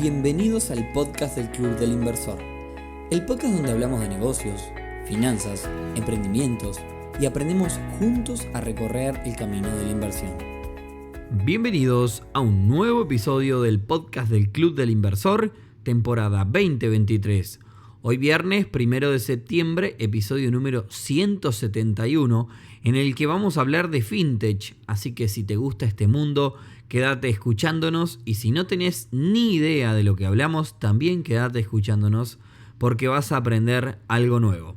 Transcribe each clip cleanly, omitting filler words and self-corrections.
Bienvenidos al podcast del Club del Inversor, el podcast donde hablamos de negocios, finanzas, emprendimientos y aprendemos juntos a recorrer el camino de la inversión. Bienvenidos a un nuevo episodio del podcast del Club del Inversor, temporada 2023. Hoy viernes 1 de septiembre, episodio número 171, en el que vamos a hablar de fintech. Así que si te gusta este mundo, quédate escuchándonos, y si no tenés ni idea de lo que hablamos, también quédate escuchándonos porque vas a aprender algo nuevo.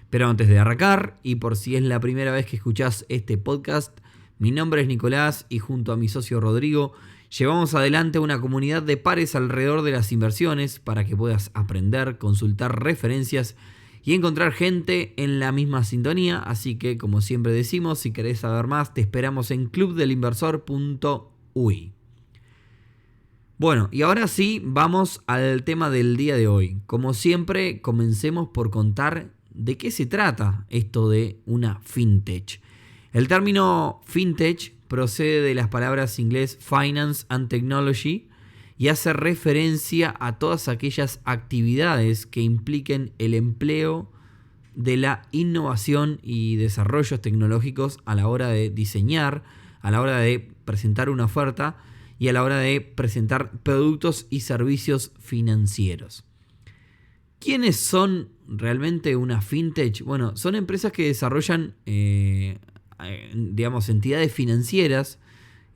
Pero antes de arrancar, y por si es la primera vez que escuchás este podcast, mi nombre es Nicolás y junto a mi socio Rodrigo llevamos adelante una comunidad de pares alrededor de las inversiones para que puedas aprender, consultar referencias y encontrar gente en la misma sintonía. Así que, como siempre decimos, si querés saber más, te esperamos en clubdelinversor.uy. Bueno, y ahora sí, vamos al tema del día de hoy. Como siempre, comencemos por contar de qué se trata esto de una fintech. El término fintech procede de las palabras inglés finance and technology y hace referencia a todas aquellas actividades que impliquen el empleo de la innovación y desarrollos tecnológicos a la hora de diseñar, a la hora de presentar una oferta y a la hora de presentar productos y servicios financieros. ¿Quiénes son realmente una fintech? Bueno, son empresas que desarrollan entidades financieras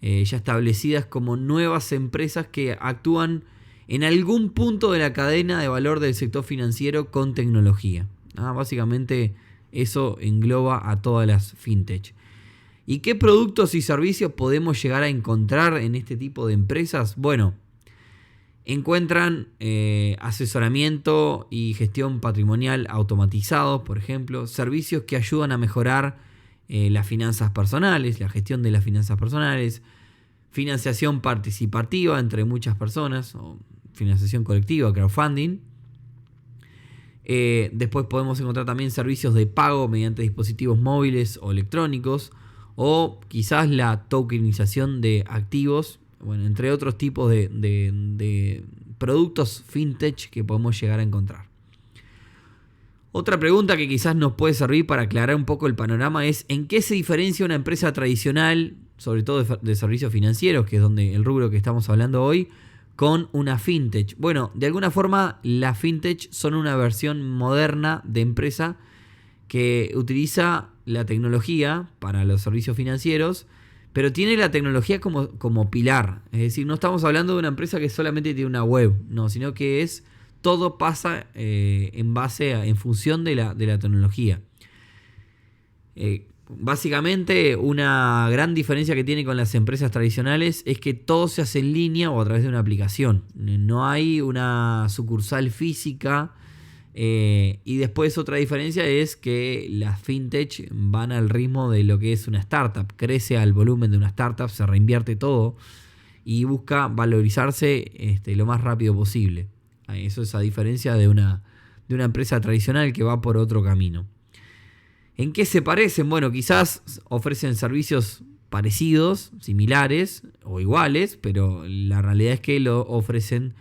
ya establecidas como nuevas empresas que actúan en algún punto de la cadena de valor del sector financiero con tecnología. Básicamente eso engloba a todas las fintech. ¿Y qué productos y servicios podemos llegar a encontrar en este tipo de empresas? Bueno, encuentran asesoramiento y gestión patrimonial automatizados, por ejemplo, servicios que ayudan a mejorar las finanzas personales, la gestión de las finanzas personales, financiación participativa entre muchas personas, o financiación colectiva, crowdfunding. Después podemos encontrar también servicios de pago mediante dispositivos móviles o electrónicos, o quizás la tokenización de activos, bueno, entre otros tipos de productos fintech que podemos llegar a encontrar. Otra pregunta que quizás nos puede servir para aclarar un poco el panorama es ¿en qué se diferencia una empresa tradicional, sobre todo de servicios financieros, que es donde el rubro que estamos hablando hoy, con una fintech? Bueno, de alguna forma las fintech son una versión moderna de empresa que utiliza la tecnología para los servicios financieros, pero tiene la tecnología como pilar. Es decir, no estamos hablando de una empresa que solamente tiene una web, no, sino que todo pasa en función de la tecnología. Básicamente, una gran diferencia que tiene con las empresas tradicionales es que todo se hace en línea o a través de una aplicación. No hay una sucursal física. Y después otra diferencia es que las fintech van al ritmo de lo que es una startup. Crece al volumen de una startup, se reinvierte todo y busca valorizarse lo más rápido posible. Eso es a diferencia de una empresa tradicional que va por otro camino. ¿En qué se parecen? Bueno, quizás ofrecen servicios parecidos, similares o iguales, pero la realidad es que lo ofrecen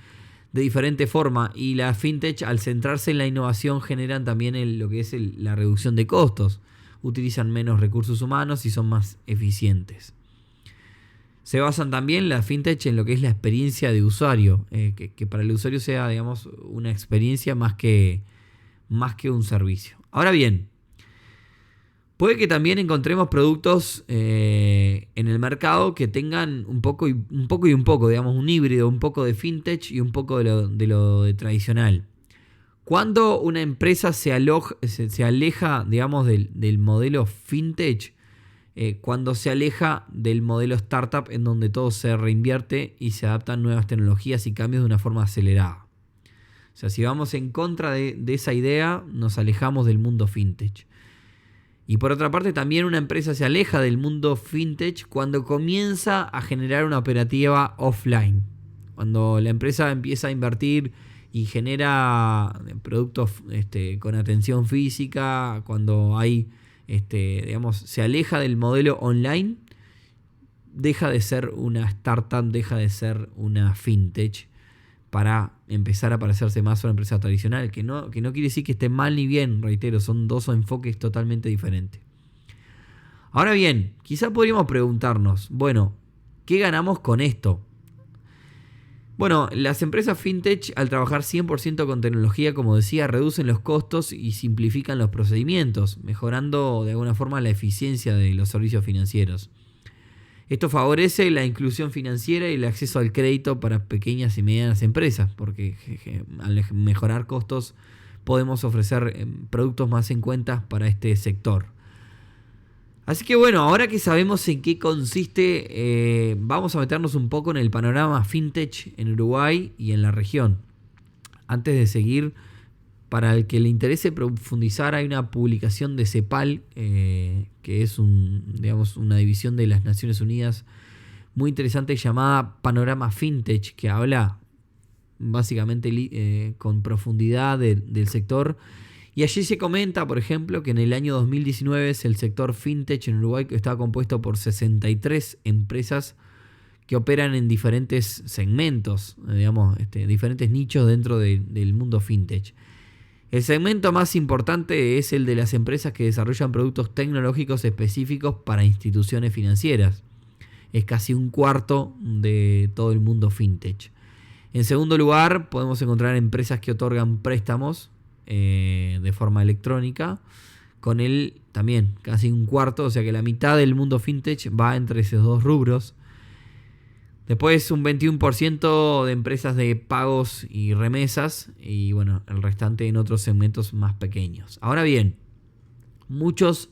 de diferente forma, y la fintech, al centrarse en la innovación, generan también lo que es la reducción de costos. Utilizan menos recursos humanos y son más eficientes. Se basan también la fintech en lo que es la experiencia de usuario, que para el usuario sea, digamos, una experiencia más que un servicio. Ahora bien, puede que también encontremos productos en el mercado que tengan un poco y un poco, digamos, un híbrido, un poco de fintech y un poco de lo de tradicional. Cuando una empresa se aleja, digamos, del modelo fintech, cuando se aleja del modelo startup, en donde todo se reinvierte y se adaptan nuevas tecnologías y cambios de una forma acelerada. O sea, si vamos en contra de esa idea, nos alejamos del mundo fintech. Y por otra parte, también una empresa se aleja del mundo fintech cuando comienza a generar una operativa offline. Cuando la empresa empieza a invertir y genera productos con atención física, cuando hay se aleja del modelo online, deja de ser una startup, deja de ser una fintech, para empezar a parecerse más a una empresa tradicional, que no quiere decir que esté mal ni bien, reitero, son dos enfoques totalmente diferentes. Ahora bien, quizá podríamos preguntarnos, bueno, ¿qué ganamos con esto? Bueno, las empresas fintech, al trabajar 100% con tecnología, como decía, reducen los costos y simplifican los procedimientos, mejorando de alguna forma la eficiencia de los servicios financieros. Esto favorece la inclusión financiera y el acceso al crédito para pequeñas y medianas empresas, porque al mejorar costos podemos ofrecer productos más en cuenta para este sector. Así que bueno, ahora que sabemos en qué consiste, vamos a meternos un poco en el panorama fintech en Uruguay y en la región. Antes de seguir, para el que le interese profundizar, hay una publicación de CEPAL, que es una división de las Naciones Unidas muy interesante llamada Panorama Fintech, que habla básicamente con profundidad del sector. Y allí se comenta, por ejemplo, que en el año 2019 el sector fintech en Uruguay estaba compuesto por 63 empresas que operan en diferentes segmentos, diferentes nichos dentro del mundo fintech. El segmento más importante es el de las empresas que desarrollan productos tecnológicos específicos para instituciones financieras. Es casi un cuarto de todo el mundo fintech. En segundo lugar, podemos encontrar empresas que otorgan préstamos de forma electrónica, con él también casi un cuarto, o sea que la mitad del mundo fintech va entre esos dos rubros. Después un 21% de empresas de pagos y remesas, y bueno, el restante en otros segmentos más pequeños. Ahora bien, muchos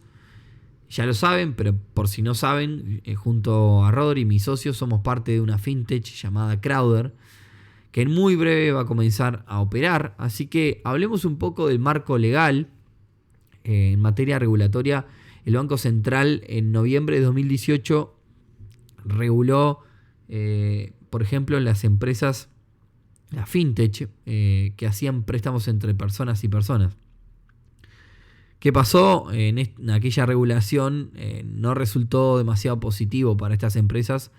ya lo saben, pero por si no saben, junto a Rodri, mi socio, somos parte de una fintech llamada Crowder, que en muy breve va a comenzar a operar. Así que hablemos un poco del marco legal. En materia regulatoria, el Banco Central en noviembre de 2018 reguló, por ejemplo, las empresas, la fintech, que hacían préstamos entre personas y personas. ¿Qué pasó? En aquella regulación no resultó demasiado positivo para estas empresas,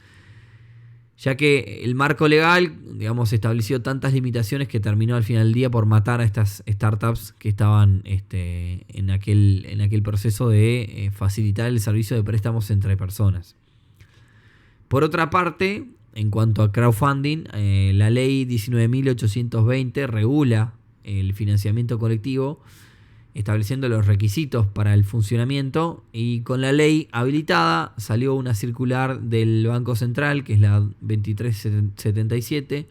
ya que el marco legal, estableció tantas limitaciones que terminó al final del día por matar a estas startups que estaban en aquel proceso de facilitar el servicio de préstamos entre personas. Por otra parte, en cuanto a crowdfunding, la ley 19.820 regula el financiamiento colectivo, estableciendo los requisitos para el funcionamiento, y con la ley habilitada salió una circular del Banco Central, que es la 2377,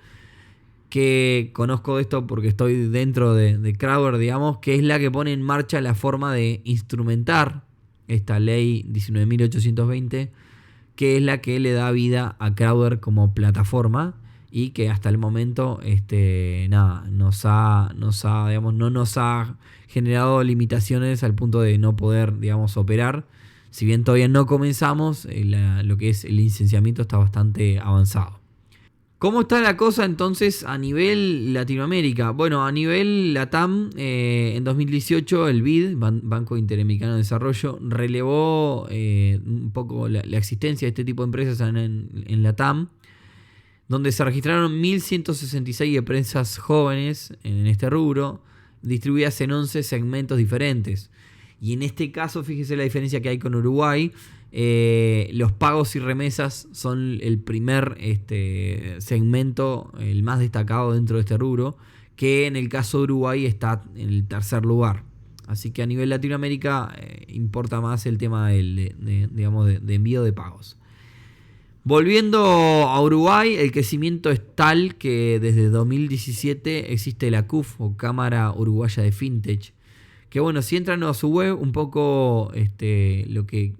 que conozco esto porque estoy dentro de Crowder, que es la que pone en marcha la forma de instrumentar esta ley 19.820, que es la que le da vida a Crowder como plataforma, y que hasta el momento no nos ha generado limitaciones al punto de no poder, operar. Si bien todavía no comenzamos, lo que es el licenciamiento está bastante avanzado. ¿Cómo está la cosa entonces a nivel Latinoamérica? Bueno, a nivel LATAM, en 2018 el BID, Banco Interamericano de Desarrollo, relevó un poco la existencia de este tipo de empresas en LATAM, donde se registraron 1.166 empresas jóvenes en este rubro, distribuidas en 11 segmentos diferentes. Y en este caso, fíjese la diferencia que hay con Uruguay. Los pagos y remesas son el primer segmento, el más destacado dentro de este rubro, que en el caso de Uruguay está en el tercer lugar. Así que a nivel Latinoamérica importa más el tema de envío de pagos. Volviendo a Uruguay, el crecimiento es tal que desde 2017 existe la CUF, o Cámara Uruguaya de Fintech, que bueno, si entran a su web, un poco lo que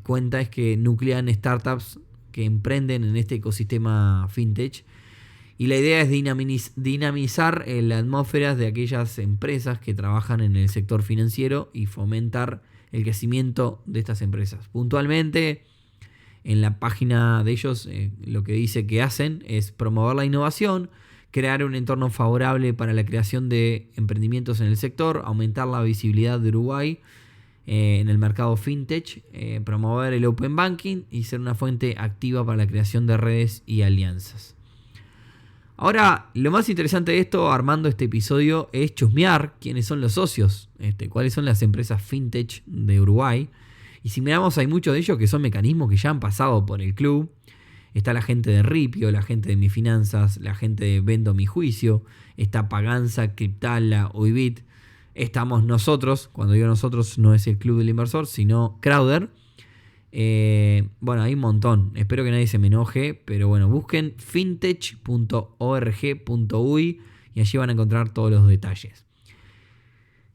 cuenta es que nuclean startups que emprenden en este ecosistema fintech, y la idea es dinamizar la atmósfera de aquellas empresas que trabajan en el sector financiero y fomentar el crecimiento de estas empresas. Puntualmente, en la página de ellos, lo que dice que hacen es promover la innovación, crear un entorno favorable para la creación de emprendimientos en el sector, aumentar la visibilidad de Uruguay en el mercado fintech, promover el open banking y ser una fuente activa para la creación de redes y alianzas. Ahora, lo más interesante de esto, armando este episodio, es chusmear quiénes son los socios, cuáles son las empresas fintech de Uruguay. Y si miramos, hay muchos de ellos que son mecanismos que ya han pasado por el club. Está la gente de Ripio, la gente de Mi Finanzas, la gente de Vendo Mi Juicio, está Paganza, Cryptala, Uibit. Estamos nosotros, cuando digo nosotros no es el Club del Inversor, sino Crowder. Bueno, hay un montón. Espero que nadie se me enoje, pero bueno, busquen fintech.org.uy y allí van a encontrar todos los detalles.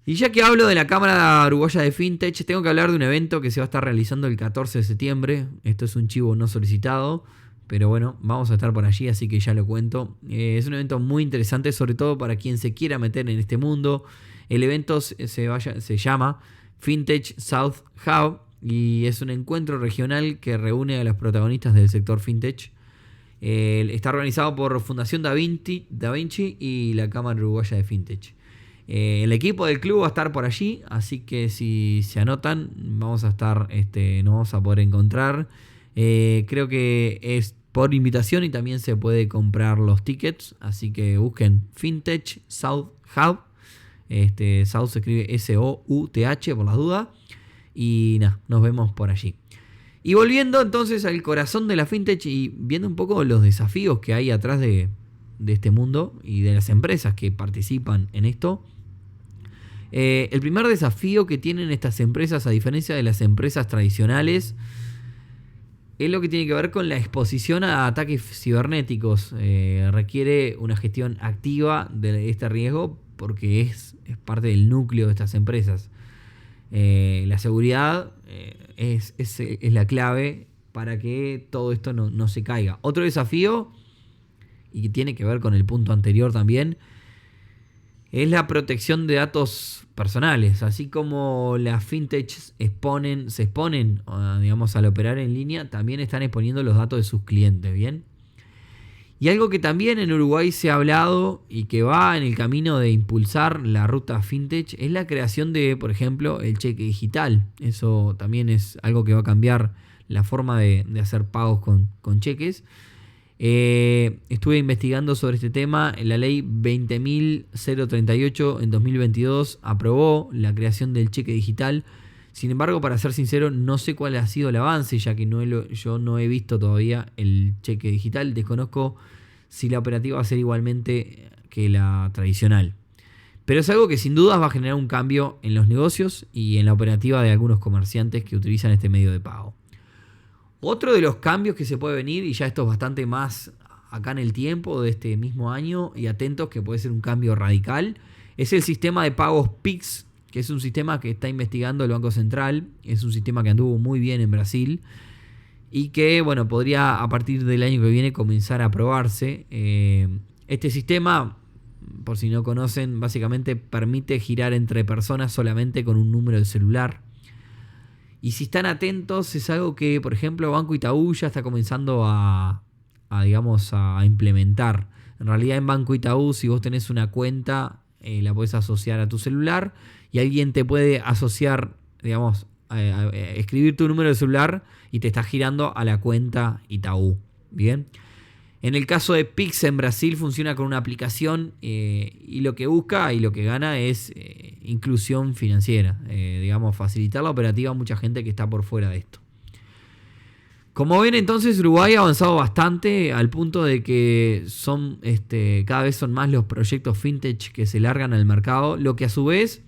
Y ya que hablo de la Cámara Uruguaya de Fintech, tengo que hablar de un evento que se va a estar realizando el 14 de septiembre. Esto es un chivo no solicitado, pero bueno, vamos a estar por allí, así que ya lo cuento. Es un evento muy interesante, sobre todo para quien se quiera meter en este mundo. El evento se llama Fintech South Hub y es un encuentro regional que reúne a los protagonistas del sector fintech. Está organizado por Fundación Da Vinci y la Cámara Uruguaya de Fintech. El equipo del club va a estar por allí, así que si se anotan vamos a estar, nos vamos a poder encontrar. Creo que es por invitación y también se puede comprar los tickets, así que busquen Fintech South Hub. South se escribe SOUTH por las dudas. Y nada, nos vemos por allí. Y volviendo entonces al corazón de la fintech y viendo un poco los desafíos que hay atrás de este mundo y de las empresas que participan en esto. El primer desafío que tienen estas empresas, a diferencia de las empresas tradicionales, es lo que tiene que ver con la exposición a ataques cibernéticos. Requiere una gestión activa de este riesgo porque es parte del núcleo de estas empresas. La seguridad es la clave para que todo esto no se caiga. Otro desafío, y que tiene que ver con el punto anterior también, es la protección de datos personales. Así como las fintechs se exponen, digamos, al operar en línea, también están exponiendo los datos de sus clientes, ¿bien? Y algo que también en Uruguay se ha hablado y que va en el camino de impulsar la ruta fintech es la creación de, por ejemplo, el cheque digital. Eso también es algo que va a cambiar la forma de hacer pagos con cheques. Estuve investigando sobre este tema. La ley 20.038 en 2022 aprobó la creación del cheque digital. Sin embargo, para ser sincero, no sé cuál ha sido el avance, ya que yo no he visto todavía el cheque digital. Desconozco si la operativa va a ser igualmente que la tradicional. Pero es algo que sin dudas va a generar un cambio en los negocios y en la operativa de algunos comerciantes que utilizan este medio de pago. Otro de los cambios que se puede venir, y ya esto es bastante más acá en el tiempo de este mismo año, y atentos que puede ser un cambio radical, es el sistema de pagos PIX, que es un sistema que está investigando el Banco Central. Es un sistema que anduvo muy bien en Brasil y que, bueno, podría a partir del año que viene comenzar a probarse. Este sistema, por si no conocen, básicamente permite girar entre personas solamente con un número de celular. Y si están atentos, es algo que, por ejemplo, Banco Itaú ya está comenzando a implementar. En realidad, en Banco Itaú, si vos tenés una cuenta, la podés asociar a tu celular y alguien te puede asociar, digamos, escribir tu número de celular y te está girando a la cuenta Itaú. Bien. En el caso de Pix en Brasil funciona con una aplicación y lo que busca y lo que gana es inclusión financiera. Digamos, facilitar la operativa a mucha gente que está por fuera de esto. Como ven, entonces Uruguay ha avanzado bastante al punto de que cada vez son más los proyectos fintech que se largan al mercado, lo que a su vez,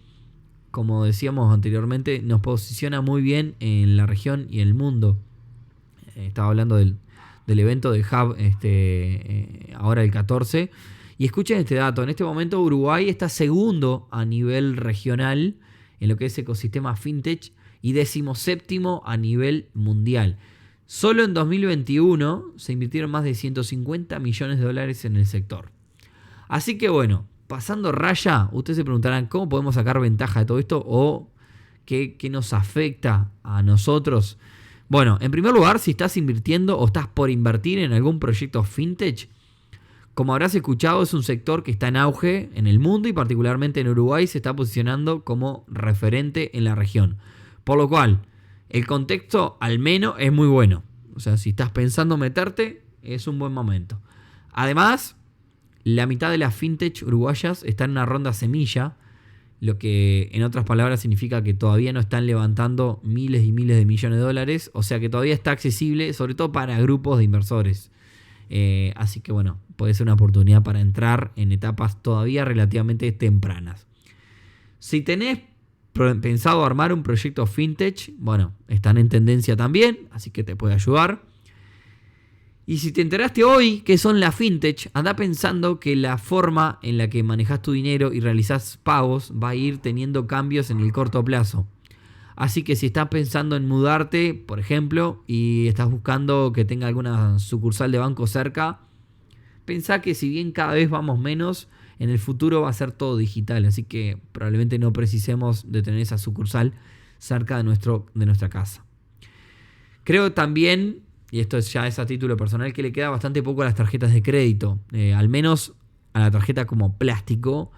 como decíamos anteriormente, nos posiciona muy bien en la región y en el mundo. Estaba hablando del evento de Hub ahora el 14. Y escuchen este dato, en este momento Uruguay está segundo a nivel regional en lo que es ecosistema fintech y 17º a nivel mundial. Solo en 2021 se invirtieron más de 150 millones de dólares en el sector. Así que bueno, pasando raya, ustedes se preguntarán cómo podemos sacar ventaja de todo esto o qué nos afecta a nosotros. Bueno, en primer lugar, si estás invirtiendo o estás por invertir en algún proyecto fintech, como habrás escuchado, es un sector que está en auge en el mundo y particularmente en Uruguay se está posicionando como referente en la región. Por lo cual, el contexto al menos es muy bueno. O sea, si estás pensando meterte, es un buen momento. Además, La mitad de las fintech uruguayas están en una ronda semilla, lo que en otras palabras significa que todavía no están levantando miles y miles de millones de dólares, o sea que todavía está accesible, sobre todo para grupos de inversores. Así que bueno, puede ser una oportunidad para entrar en etapas todavía relativamente tempranas. Si tenés pensado armar un proyecto fintech, bueno, están en tendencia también, así que te puede ayudar. Y si te enteraste hoy qué son las fintech, anda pensando que la forma en la que manejas tu dinero y realizás pagos va a ir teniendo cambios en el corto plazo. Así que si estás pensando en mudarte, por ejemplo, y estás buscando que tenga alguna sucursal de banco cerca, pensá que si bien cada vez vamos menos, en el futuro va a ser todo digital. Así que probablemente no precisemos de tener esa sucursal cerca de nuestra casa. Creo también, y esto ya es a título personal, que le queda bastante poco a las tarjetas de crédito. Al menos a la tarjeta como plástico.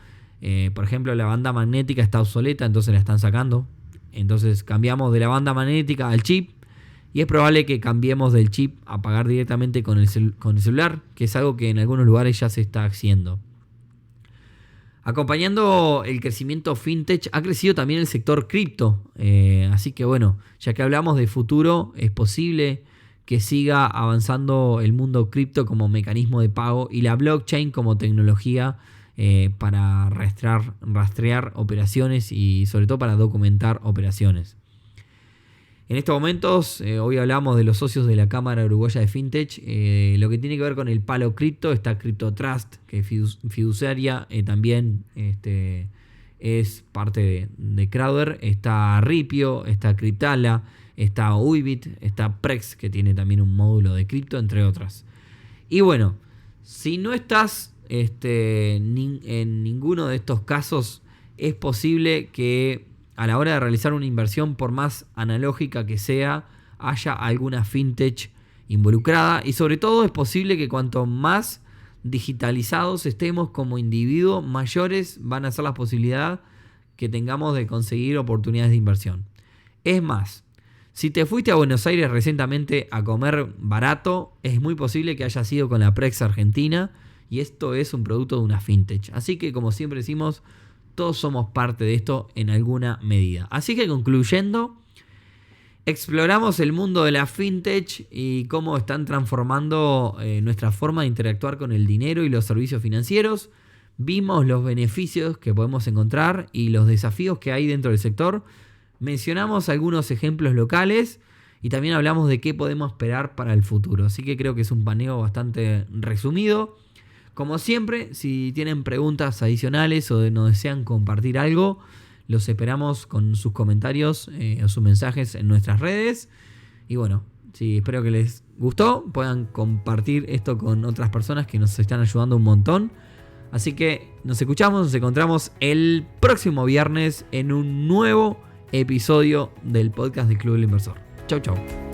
Por ejemplo, la banda magnética está obsoleta, entonces la están sacando. Entonces cambiamos de la banda magnética al chip. Y es probable que cambiemos del chip a pagar directamente con el celular, que es algo que en algunos lugares ya se está haciendo. Acompañando el crecimiento fintech, ha crecido también el sector cripto. Así que bueno, ya que hablamos de futuro, es posible que siga avanzando el mundo cripto como mecanismo de pago y la blockchain como tecnología para rastrear operaciones y sobre todo para documentar operaciones. En estos momentos, hoy hablamos de los socios de la Cámara Uruguaya de Fintech. Lo que tiene que ver con el palo cripto, está Crypto Trust, que es fiduciaria, también es parte de Crowder. Está Ripio, está Cryptala, está Uibit, está Prex, que tiene también un módulo de cripto, entre otras. Y bueno, si no estás en ninguno de estos casos, es posible que a la hora de realizar una inversión, por más analógica que sea, haya alguna fintech involucrada. Y sobre todo es posible que cuanto más digitalizados estemos como individuos, mayores van a ser las posibilidades que tengamos de conseguir oportunidades de inversión. Es más, si te fuiste a Buenos Aires recientemente a comer barato, es muy posible que hayas ido con la Prex Argentina y esto es un producto de una fintech. Así que, como siempre decimos, todos somos parte de esto en alguna medida. Así que, concluyendo, exploramos el mundo de la fintech y cómo están transformando nuestra forma de interactuar con el dinero y los servicios financieros. Vimos los beneficios que podemos encontrar y los desafíos que hay dentro del sector. Mencionamos algunos ejemplos locales y también hablamos de qué podemos esperar para el futuro. Así que creo que es un paneo bastante resumido. Como siempre, si tienen preguntas adicionales o nos desean compartir algo, los esperamos con sus comentarios o sus mensajes en nuestras redes. Y bueno, espero que les gustó, puedan compartir esto con otras personas que nos están ayudando un montón. Así que nos encontramos el próximo viernes en un nuevo episodio del podcast del Club del Inversor. Chau, chau.